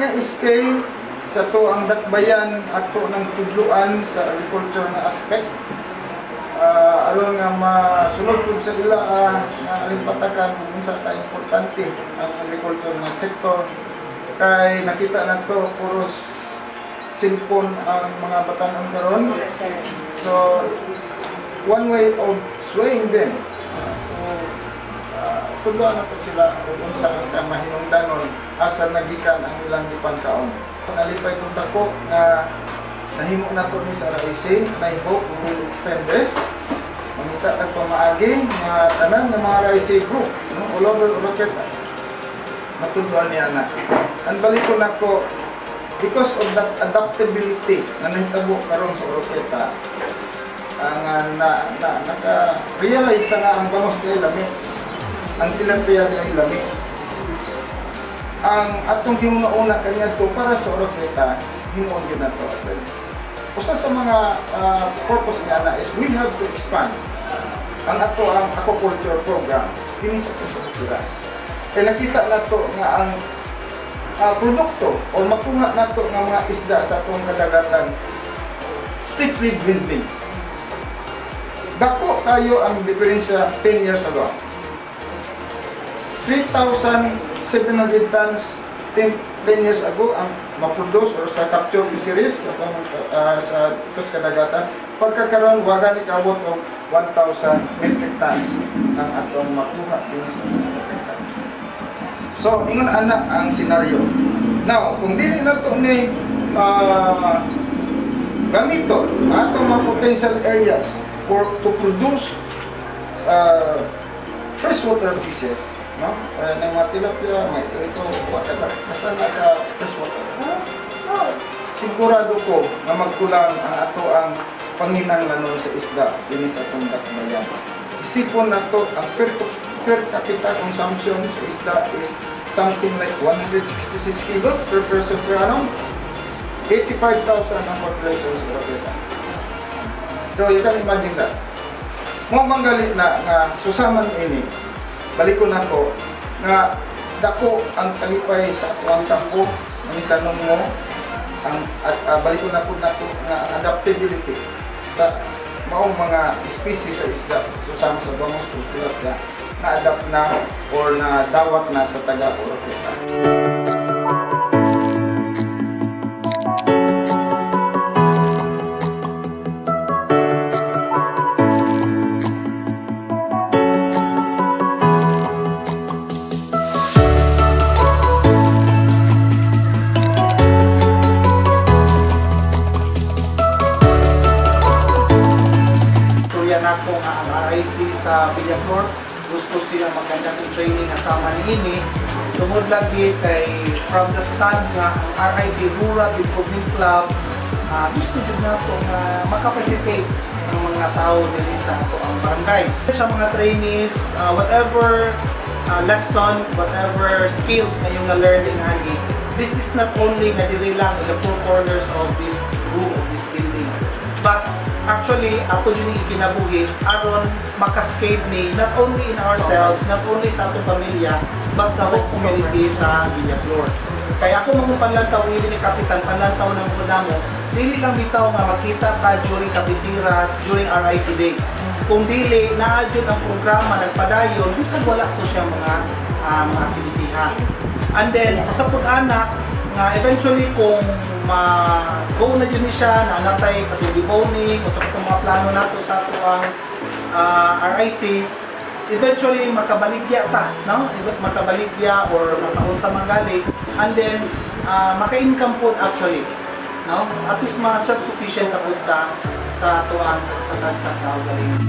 nga scale sa to ang dakbayan ato ng tudluan sa agriculture nga aspect. Aron nga masunod pud sa ila nga alimpatakan kung unsa ka importante ang agriculture nga sektor, kay nakita nato puros cellphone ang mga batanon karon. So one way of swaying them tudluan nato sila kung unsa ang mahinungdanon asa nagikan ang ilang gipangkaon. Nalipay kong dako na nahimo na to ni sa RIC, na hope we will extend this. Mamita na pamaagi nga tanan ng mga RIC group, no? All over Oroqueta. Matudluan niya na. Ang balik ko na ko, because of that adaptability na nahitabo karon sa Oroqueta, naka-realize na nga ang bangos kay lami, ang tilapia kay lami. Ang atong giuna-una kanya to para sa Oroqueta, himuon gyud nato. Usa sa mga purpose nga na is we have to expand ang ato ang aquaculture program dinhi sa kultura. Kaya nakita nato nga ang produkto o makuha nato nga mga isda sa atong kadagatan strictly dwindling. Dako kayo ang diferensya 10 years ago. 3,700 tons 10 years ago ang maproduce or sa capture fisheries sa kadagatan. Pagkakaroon, waga ni kaabot og 1,000 metric tons ang atong makuha din sa kadagatan. So, ingon ana ang senaryo. Now, kung dili na to ni gamiton atong mga potential areas to produce freshwater fishes, no? Ng mga tilapia, may ito, whatever. Basta nasa freshwater. Sigurado ko na magkulang ang ato ang panginahanglan sa isda din sa atong dakbayan. Isipon na to, ang per capita consumption sa isda is something like 166 kilos per person per annum. 85,000 ang population sa Oroqueta. So you can imagine that. Mo manggali na susaman ini. Balikon nako nga dako ang talipay sa atong kampo manisanon mo ang balikon nako nga adaptability sa maong mga species sa isda susama sa bangos ug tilapia na adapt na or na dawat na sa taga Oroqueta. Ako nga ang RIC sa Villaflor, gusto sila maganda ng training kasama ni ini. Tungod lagi kay from the stand nga ang RIC Rural Improvement Club, gusto din nato nga makapacitate ang mga tao din sa ato ang barangay. Sa mga trainees, whatever lesson, whatever skills na yung na-learning ani, this is not only nga dili lang in the four corners of this room, of this building, but actually, ako din ikinabuhi aron makaskade ni not only in ourselves, not only sa atong pamilya, but the whole community sa Villaflor. Kaya ako mga panlantaw, even ni Kapitan, panlantaw ng muna mo, dili lang bitaw nga makita ta during kabisira, during RIC Day. Kung dili, naadyon ang programa, nagpadayon, bisag wala ko siya mga aktivitihan. And then, sa pag-anak, nga eventually kung go na yun siya, na natay katong boning o sa mga plano nato sa ato ang RIC, eventually makabaligya ta, no? Makabaligya or makaunsa mangali, and then maka-income po actually, no? At least ma-self-sufficient na po ta sa ato ang sa kaugalingon.